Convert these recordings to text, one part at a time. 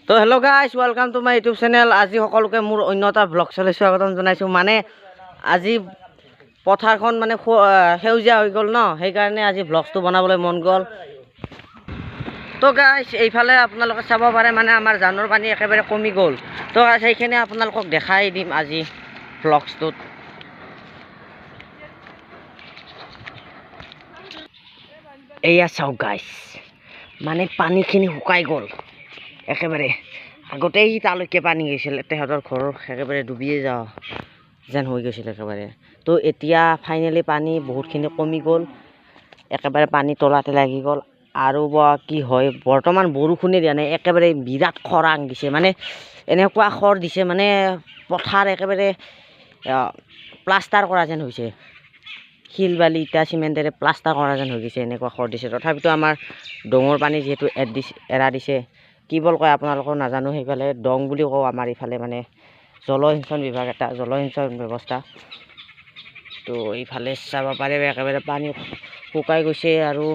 তো hello' guys, welcome to my YouTube channel. আজি সকলোকে মোৰ অন্য এটা ব্লগ চলাই স্বাগতম জনাইছোঁ। মানে আজি পথাৰখন মানে সেউজীয়া হৈ গ'ল ন, সেইকাৰণে আজি ব্লগটো বনাবলৈ মন গ'ল। তো গাইজ এইফালে আপোনালোকে চাব পাৰে মানে আমাৰ জানৰ পানী একেবাৰে কমি গ'ল। তো গাইজ সেইখিনি আপোনালোকক দেখাই দিম আজি ব্লগছটোত। এয়া চাওক গাইজ, মানে পানীখিনি শুকাই গ'ল একেবাৰে। আগতেই তালৈকে পানী গৈছিল, তেহেঁতৰ ঘৰ একেবাৰে ডুবিয়ে যাওঁ যেন হৈ গৈছিল একেবাৰে। তো এতিয়া ফাইনেলি পানী বহুতখিনি কমি গ'ল, একেবাৰে পানী তলাতে লাগি গ'ল। আৰু বা কি হয়, বৰ্তমান বৰষুণে দিয়া নাই, একেবাৰে বিৰাট খৰাং দিছে। মানে এনেকুৱা খৰ দিছে, মানে পথাৰ একেবাৰে প্লাষ্টাৰ কৰা যেন হৈছে। শিল বালি ইটা চিমেণ্টেৰে প্লাষ্টাৰ কৰা যেন হৈ গৈছে, এনেকুৱা খৰ দিছে। তথাপিতো আমাৰ ডঙৰ পানী যিহেতু এৰা দিছে, কি বল কয় আপোনালোকেও নাজানো, সেইফালে দং বুলি কওঁ আমাৰ ইফালে, মানে জলসিঞ্চন বিভাগ এটা, জলসিঞ্চন ব্যৱস্থা। তো এইফালে চাব পাৰে একেবাৰে পানী শুকাই গৈছে। আৰু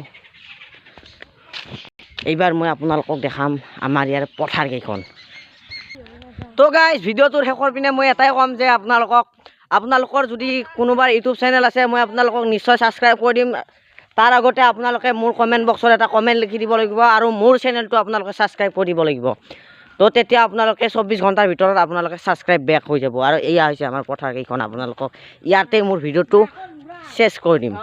এইবাৰ মই আপোনালোকক দেখাম আমাৰ ইয়াৰ পথাৰকেইখন। তো গাইজ ভিডিঅ'টোৰ শেষৰ পিনে মই এটাই ক'ম যে আপোনালোকৰ যদি কোনোবা ইউটিউব চেনেল আছে, মই আপোনালোকক নিশ্চয় ছাবস্ক্ৰাইব কৰি দিম। তাৰ আগতে আপোনালোকে মোৰ কমেণ্ট বক্সত এটা কমেণ্ট লিখি দিব লাগিব, আৰু মোৰ চেনেলটো আপোনালোকে ছাবস্ক্ৰাইব কৰি দিব লাগিব। তো তেতিয়া আপোনালোকে 24 ঘণ্টাৰ ভিতৰত আপোনালোকে ছাবস্ক্ৰাইব বেক হৈ যাব। আৰু এয়া হৈছে আমাৰ পথাৰকেইখন, আপোনালোকক ইয়াতে মোৰ ভিডিঅ'টো চেছ কৰি দিম।